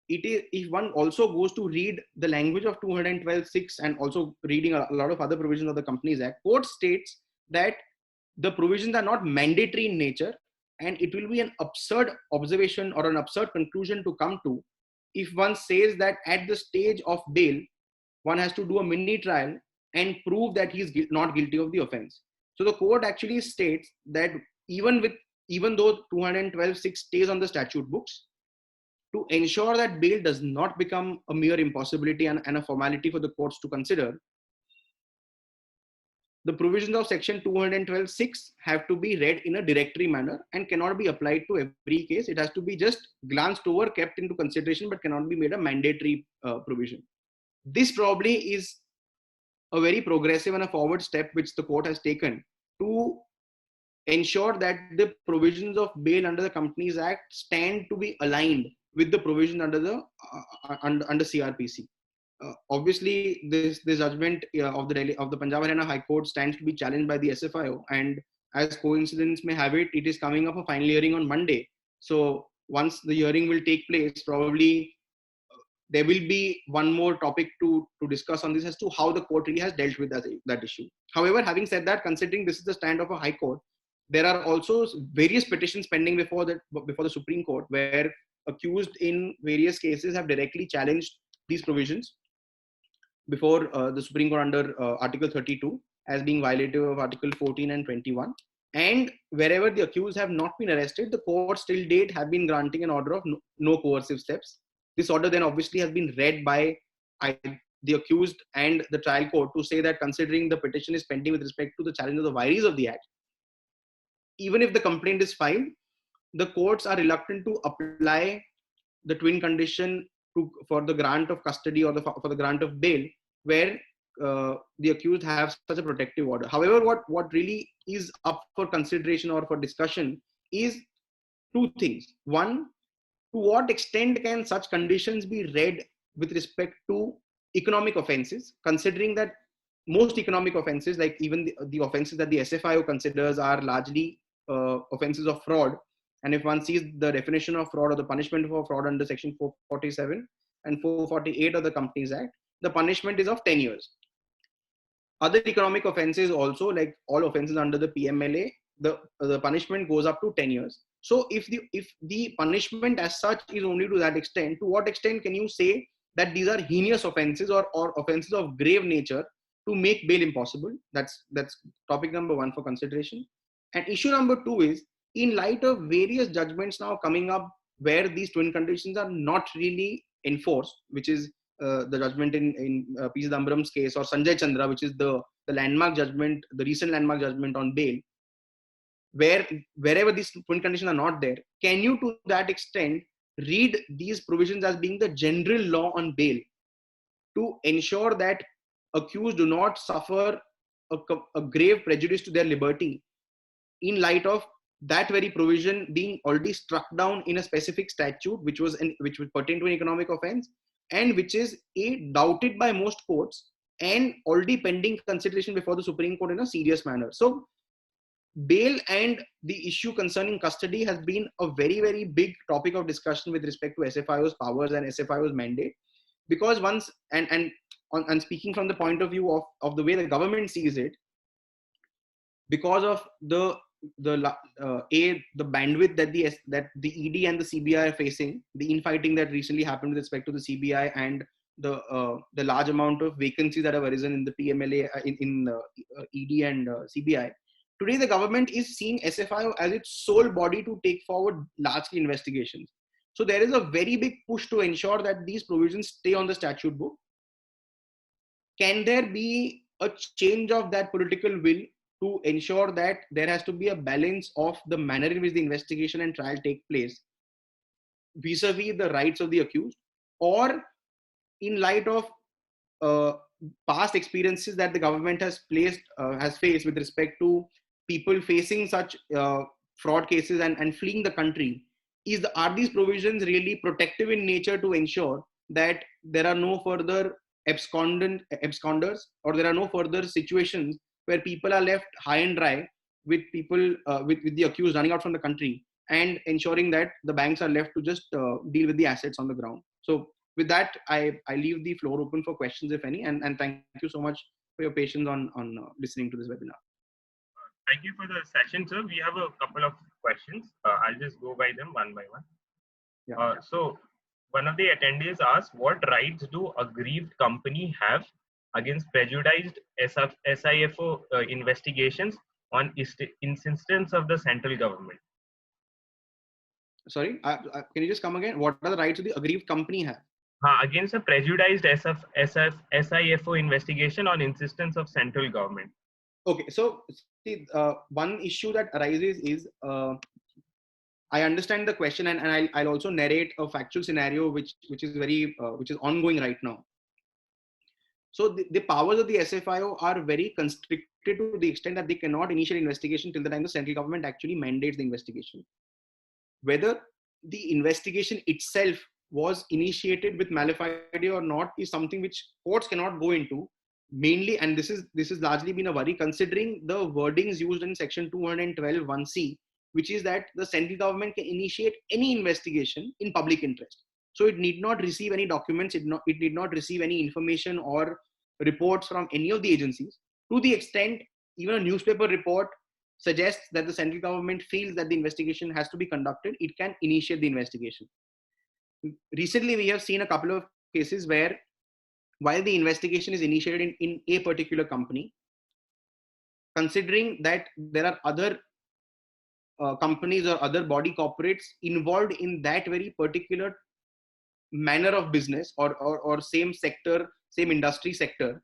it is, if one also goes to read the language of 212(6) and also reading a lot of other provisions of the Companies Act, court states that the provisions are not mandatory in nature, and it will be an absurd observation or an absurd conclusion to come to if one says that at the stage of bail, one has to do a mini trial and prove that he is not guilty of the offense. So the court actually states that even though 212(6) stays on the statute books, to ensure that bail does not become a mere impossibility and a formality for the courts to consider, the provisions of section 212(6) have to be read in a directory manner and cannot be applied to every case. It has to be just glanced over, kept into consideration, but cannot be made a mandatory provision. This probably is a very progressive and a forward step which the court has taken to ensure that the provisions of bail under the Companies Act stand to be aligned with the provision under the under CRPC. Obviously, this judgment of the Punjab Haryana High Court stands to be challenged by the SFIO, and as coincidence may have it, it is coming up a final hearing on Monday. So once the hearing will take place, probably there will be one more topic to discuss on this as to how the court really has dealt with that issue. However, having said that, considering this is the stand of a High Court, there are also various petitions pending before the Supreme Court, where accused in various cases have directly challenged these provisions before the Supreme Court under Article 32 as being violative of Article 14 and 21. And wherever the accused have not been arrested, the courts till date have been granting an order of no coercive steps. This order then obviously has been read by the accused and the trial court to say that considering the petition is pending with respect to the challenge of the vires of the Act, even if the complaint is filed, the courts are reluctant to apply the twin condition for the grant of custody or for the grant of bail, where the accused have such a protective order. However, what really is up for consideration or for discussion is two things. One, to what extent can such conditions be read with respect to economic offenses, considering that most economic offenses, like even the offenses that the SFIO considers, are largely offenses of fraud. And if one sees the definition of fraud or the punishment for fraud under section 447 and 448 of the Companies Act, the punishment is of 10 years. Other economic offenses also, like all offenses under the PMLA, the punishment goes up to 10 years. So if the punishment as such is only to that extent, to what extent can you say that these are heinous offenses or offenses of grave nature to make bail impossible? That's topic number one for consideration. And issue number two is, in light of various judgments now coming up where these twin conditions are not really enforced, which is the judgment in P. Chidambaram's case, or Sanjay Chandra, which is the landmark judgment, the recent landmark judgment on bail, wherever these twin conditions are not there, can you to that extent read these provisions as being the general law on bail to ensure that accused do not suffer a grave prejudice to their liberty, in light of that very provision being already struck down in a specific statute which would pertain to an economic offense, and which is doubted by most courts and already pending consideration before the Supreme Court in a serious manner. So bail and the issue concerning custody has been a very, very big topic of discussion with respect to SFIO's powers and SFIO's mandate, because once and speaking from the point of view of the way the government sees it, because of the bandwidth that the ED and the CBI are facing, the infighting that recently happened with respect to the CBI, and the large amount of vacancies that have arisen in the PMLA in ED and CBI. Today, the government is seeing SFIO as its sole body to take forward large-scale investigations. So there is a very big push to ensure that these provisions stay on the statute book. Can there be a change of that political will to ensure that there has to be a balance of the manner in which the investigation and trial take place vis-a-vis the rights of the accused, or in light of past experiences that the government has faced with respect to people facing such fraud cases and fleeing the country, are these provisions really protective in nature to ensure that there are no further absconders, or there are no further situations where people are left high and dry with people with the accused running out from the country, and ensuring that the banks are left to just deal with the assets on the ground? So with that, I leave the floor open for questions, if any, and thank you so much for your patience on listening to this webinar. Thank you for the session, sir. We have a couple of questions. I'll just go by them one by one. Yeah. So one of the attendees asked, what rights do aggrieved company have against prejudiced SIFO investigations on insistence of the central government? Sorry, can you just come again? What are the rights the aggrieved company have? Against a prejudiced SIFO investigation on insistence of central government. Okay, so see, one issue that arises is I understand the question, and I'll also narrate a factual scenario which is very which is ongoing right now. So the powers of the SFIO are very constricted to the extent that they cannot initiate investigation till the time the central government actually mandates the investigation. Whether the investigation itself was initiated with malafide or not is something which courts cannot go into. Mainly, and this has largely been a worry considering the wordings used in section 212 1C, which is that the central government can initiate any investigation in public interest. So it need not receive any documents, it need not receive any information or reports from any of the agencies. To the extent even a newspaper report suggests that the central government feels that the investigation has to be conducted, it can initiate the investigation. Recently, we have seen a couple of cases where while the investigation is initiated in a particular company, considering that there are other companies or other body corporates involved in that very particular manner of business or same sector, same industry sector,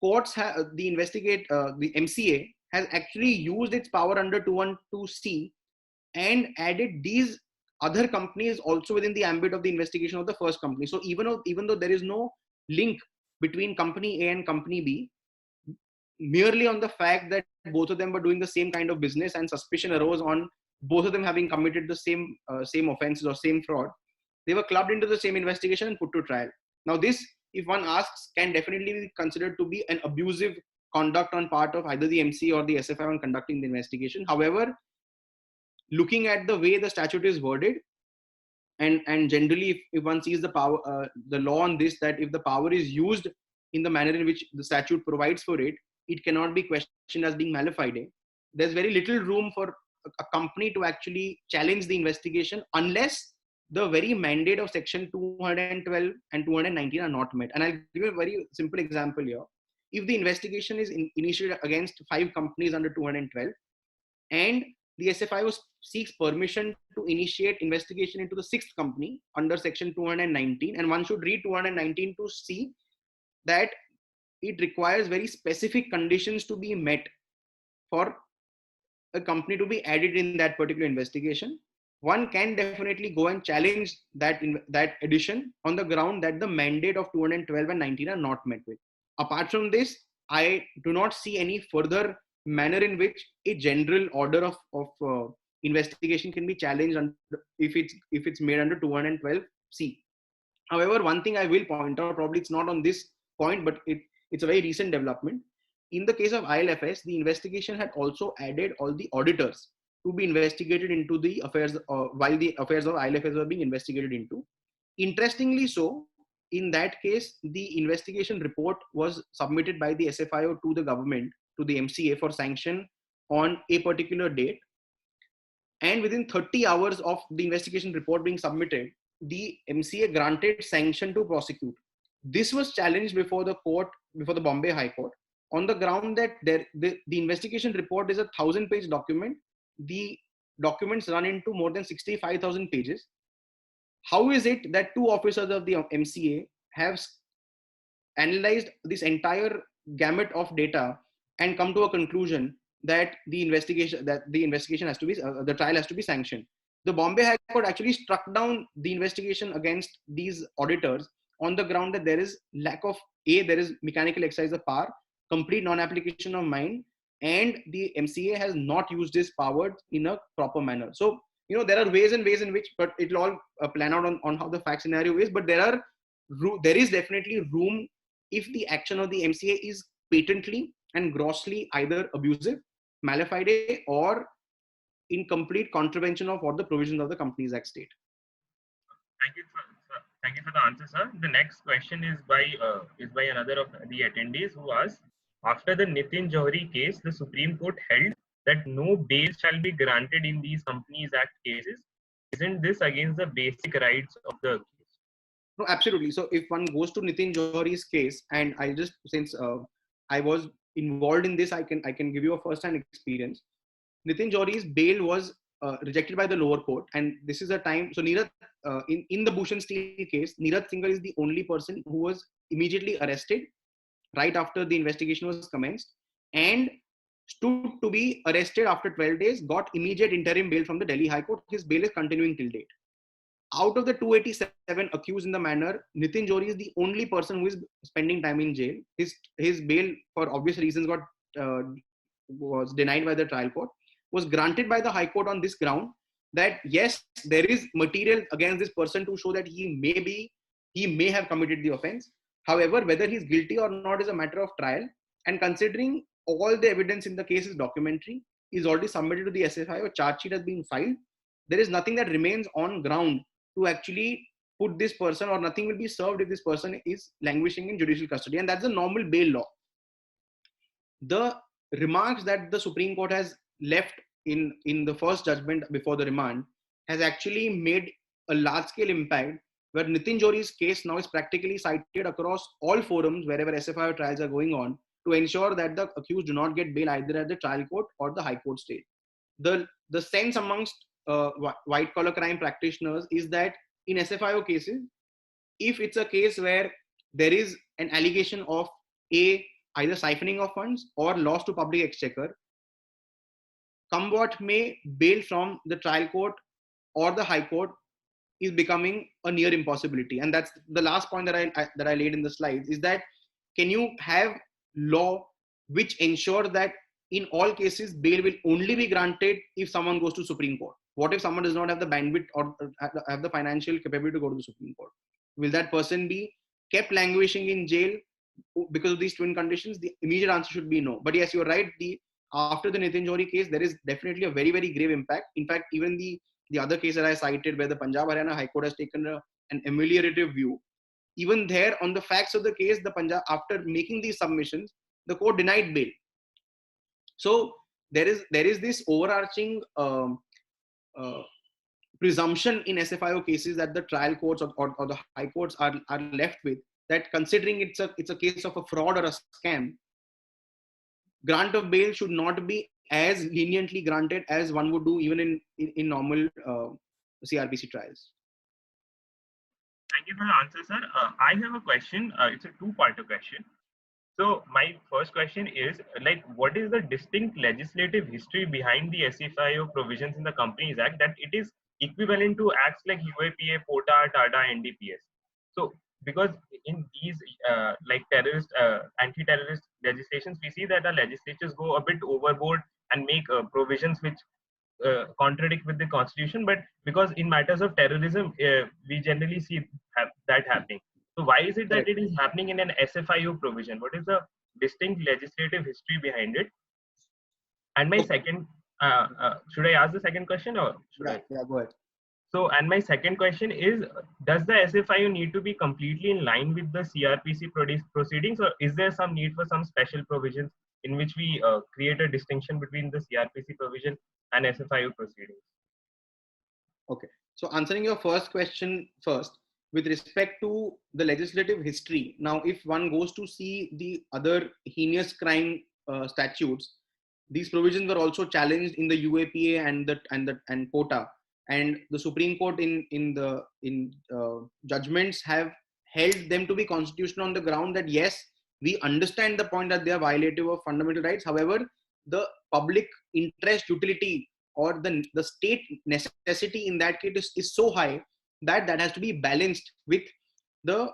courts have the MCA has actually used its power under 212C and added these other companies also within the ambit of the investigation of the first company. So even though there is no link between company A and company B, merely on the fact that both of them were doing the same kind of business and suspicion arose on both of them having committed the same offenses or same fraud, they were clubbed into the same investigation and put to trial. Now this, if one asks, can definitely be considered to be an abusive conduct on part of either the MC or the SFI on conducting the investigation. However, looking at the way the statute is worded, and generally if one sees the power, the law on this, that if the power is used in the manner in which the statute provides for it, it cannot be questioned as being malafide. There's very little room for a company to actually challenge the investigation unless the very mandate of section 212 and 219 are not met. And I'll give you a very simple example here. If the investigation is initiated against 5 companies under 212 and the SFIO seeks permission to initiate investigation into the 6th company under section 219, and one should read 219 to see that it requires very specific conditions to be met for a company to be added in that particular investigation. One can definitely go and challenge that addition on the ground that the mandate of 212 and 19 are not met with. Apart from this, I do not see any further manner in which a general order of investigation can be challenged if it's made under 212C. However, one thing I will point out, probably it's not on this point, but it's a very recent development. In the case of ILFS, the investigation had also added all the auditors to be investigated into the affairs while the affairs of ILFS were being investigated into. Interestingly so, in that case, the investigation report was submitted by the SFIO to the government, to the MCA for sanction on a particular date. And within 30 hours of the investigation report being submitted, the MCA granted sanction to prosecute. This was challenged before the court, before the Bombay High Court, on the ground that the investigation report is a 1,000-page document. The documents run into more than 65,000 pages. How is it that 2 officers of the MCA have analyzed this entire gamut of data and come to a conclusion that the investigation has to be the trial has to be sanctioned? The Bombay High Court actually struck down the investigation against these auditors on the ground that there is lack of there is mechanical exercise of power, complete non-application of mind, and the MCA has not used this power in a proper manner. So there are ways and ways in which, but it will all plan out on how the fact scenario is. But there is definitely room if the action of the MCA is patently and grossly either abusive, malafide, or in complete contravention of what the provisions of the Companies Act state. Thank you for the answer, sir. The next question is by another of the attendees who asks, after the Nitin Johri case, the Supreme Court held that no bail shall be granted in these Companies Act cases. Isn't this against the basic rights of the case? No, absolutely. So if one goes to Nitin Johri's case, and I just, since I was involved in this, I can give you a first-hand experience. Nitin Johri's bail was rejected by the lower court, and this is a time. So Neeraj, in the Bhushan Steel case, Neeraj Singhal is the only person who was immediately arrested right after the investigation was commenced, and stood to be arrested after 12 days, got immediate interim bail from the Delhi High Court. His bail is continuing till date. Out of the 287 accused in the manner, Nitin Jori is the only person who is spending time in jail. His bail, for obvious reasons, was denied by the trial court, was granted by the High Court on this ground that yes, there is material against this person to show that he may have committed the offense. However, whether he's guilty or not is a matter of trial. And considering all the evidence in the case is documentary, is already submitted to the SFIO, charge sheet has been filed. There is nothing that remains on ground to actually put this person, or nothing will be served if this person is languishing in judicial custody. And that's the normal bail law. The remarks that the Supreme Court has left in the first judgment before the remand has actually made a large-scale impact, where Nitin Jori's case now is practically cited across all forums wherever SFIO trials are going on to ensure that the accused do not get bail either at the trial court or the High Court stage. The sense amongst white-collar crime practitioners is that in SFIO cases, if it's a case where there is an allegation of either siphoning of funds or loss to public exchequer, come what may, bail from the trial court or the High Court is becoming a near impossibility. And that's the last point that I laid in the slides, is that can you have law which ensure that in all cases bail will only be granted if someone goes to Supreme Court? What if someone does not have the bandwidth or have the financial capability to go to the Supreme Court? Will that person be kept languishing in jail because of these twin conditions? The immediate answer should be no. But yes, you're right. After the Nitin Jori case, there is definitely a very, very grave impact. In fact, even the other case that I cited, where the Punjab Haryana High Court has taken an ameliorative view, even there on the facts of the case, the Punjab, after making these submissions, the court denied bail. So there is this overarching presumption in SFIO cases that the trial courts or the high courts are left with, that considering it's a case of a fraud or a scam, grant of bail should not be as leniently granted as one would do even in normal CRPC trials. Thank you for the answer, sir. I have a question. It's a two-part question. So my first question is, what is the distinct legislative history behind the SFIO provisions in the Companies Act that it is equivalent to acts like UAPA, POTA, TADA, NDPS? So because in these terrorist, anti-terrorist legislations, we see that the legislatures go a bit overboard and make provisions which contradict with the constitution, but because in matters of terrorism, we generally see that happening. So why is it that it is happening in an SFIO provision? What is the distinct legislative history behind it? And my second, should I ask the second question or should I? Yeah, go ahead. So, and my second question is, does the SFIO need to be completely in line with the CRPC proceedings, or is there some need for some special provisions in which we create a distinction between the CRPC provision and SFIO proceedings? Okay, so answering your first question first, with respect to the legislative history. Now, if one goes to see the other heinous crime statutes, these provisions were also challenged in the UAPA and POTA, and the Supreme Court in judgments have held them to be constitutional on the ground that yes, we understand the point that they are violative of fundamental rights. However, the public interest utility or the state necessity in that case is so high that has to be balanced with the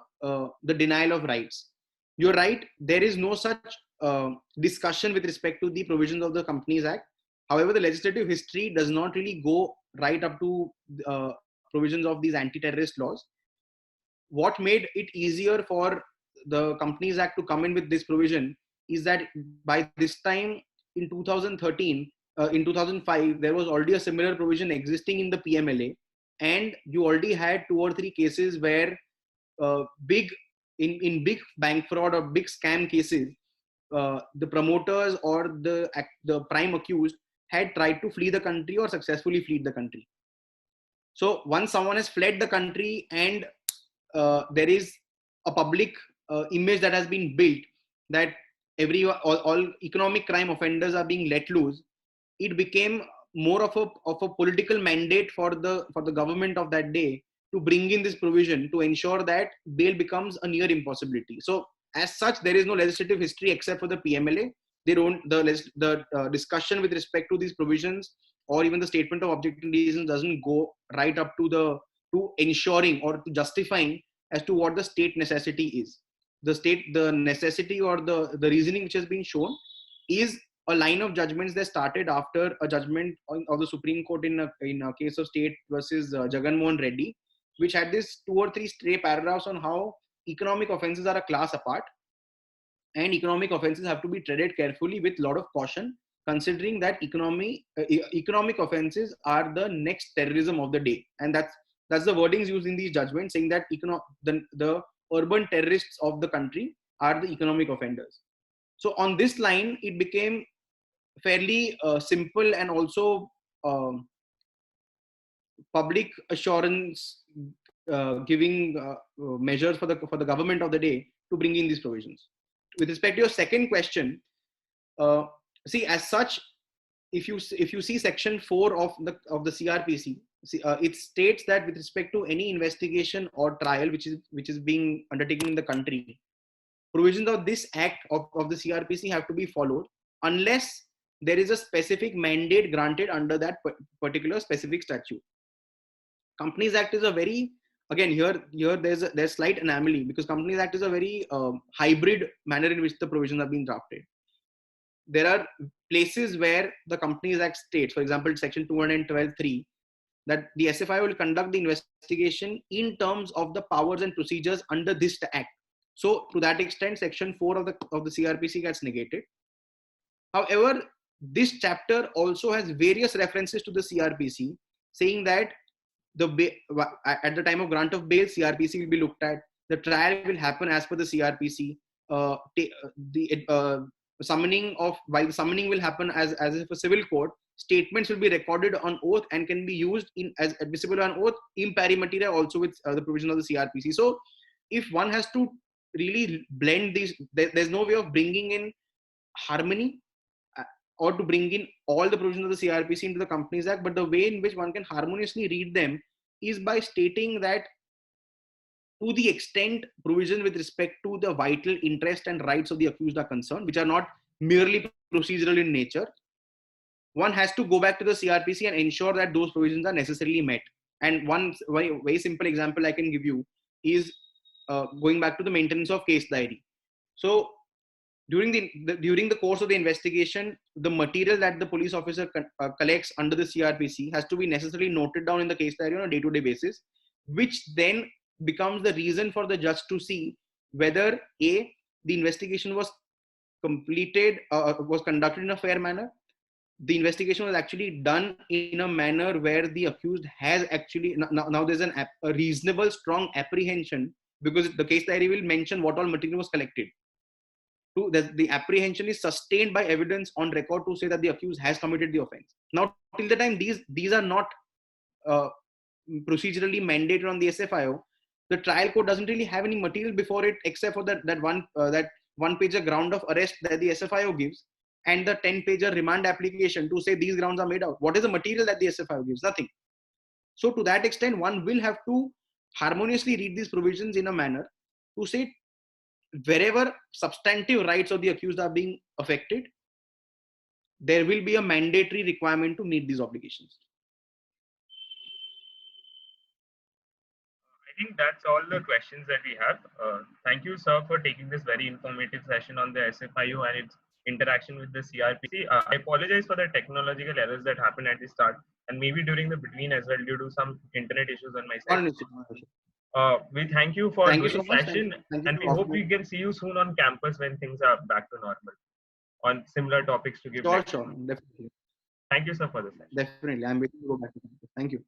denial of rights. You're right, there is no such discussion with respect to the provisions of the Companies Act. However, the legislative history does not really go right up to provisions of these anti-terrorist laws. What made it easier for the Companies Act to come in with this provision is that by this time in 2013, in 2005, there was already a similar provision existing in the PMLA, and you already had 2 or 3 cases where big bank fraud or big scam cases, the promoters or the prime accused had tried to flee the country or successfully fled the country. So once someone has fled the country and there is a public image that has been built that all economic crime offenders are being let loose, it became more of a political mandate for the government of that day to bring in this provision to ensure that bail becomes a near impossibility. So as such, there is no legislative history except for the PMLA. they don't, the discussion with respect to these provisions or even the statement of objective reasons doesn't go right up to ensuring or to justifying as to what the state necessity is. The necessity or the reasoning which has been shown is a line of judgments that started after a judgment of the Supreme Court in a case of State versus Jagan Mohan Reddy, which had this 2 or 3 stray paragraphs on how economic offenses are a class apart, and economic offenses have to be treated carefully with a lot of caution, considering that economic offenses are the next terrorism of the day. And that's the wordings used in these judgments, saying that the urban terrorists of the country are the economic offenders. So on this line, it became fairly simple and also public assurance giving measures for the government of the day to bring in these provisions. With respect to your second question, see, as such, if you see section 4 of the CRPC, it states that with respect to any investigation or trial which is being undertaken in the country, provisions of this act of the CRPC have to be followed unless there is a specific mandate granted under that particular specific statute. Companies Act is a very, again, here there's slight anomaly, because Companies Act is a very hybrid manner in which the provisions have been drafted. There are places where the Companies Act states, for example, section 212(3), that the SFIO will conduct the investigation in terms of the powers and procedures under this act. So to that extent, section 4 of the CRPC gets negated. However, this chapter also has various references to the CRPC, saying that at the time of grant of bail, CRPC will be looked at. The trial will happen as per the CRPC. The summoning will happen as if a civil court. Statements will be recorded on oath and can be used as admissible on oath impari materia, also with the provision of the CRPC. So if one has to really blend these, there's no way of bringing in harmony or to bring in all the provisions of the CRPC into the Companies Act, but the way in which one can harmoniously read them is by stating that to the extent provision with respect to the vital interest and rights of the accused are concerned, which are not merely procedural in nature, one has to go back to the CRPC and ensure that those provisions are necessarily met. And one very simple example I can give you is going back to the maintenance of case diary. So during the course of the investigation, the material that the police officer collects under the CRPC has to be necessarily noted down in the case diary on a day-to-day basis, which then becomes the reason for the judge to see whether the investigation was completed, was conducted in a fair manner. The investigation was actually done in a manner where the accused has actually, now there's a reasonable, strong apprehension, because the case diary will mention what all material was collected. The apprehension is sustained by evidence on record to say that the accused has committed the offense. Now, till the time these are not procedurally mandated on the SFIO, the trial court doesn't really have any material before it, except for that one pager ground of arrest that the SFIO gives, and the 10-pager remand application to say these grounds are made out. What is the material that the SFIO gives? Nothing. So to that extent, one will have to harmoniously read these provisions in a manner to say wherever substantive rights of the accused are being affected, there will be a mandatory requirement to meet these obligations. I think that's all the questions that we have. Thank you, sir, for taking this very informative session on the SFIO and its interaction with the CRPC. I apologize for the technological errors that happened at the start, and maybe during the between as well, due to some internet issues on my side. We thank you for doing the session, and we hope we can see you soon on campus when things are back to normal on similar topics to give. Sure, definitely. Thank you, sir, for the session. Definitely, I'm waiting to go back to campus. Thank you.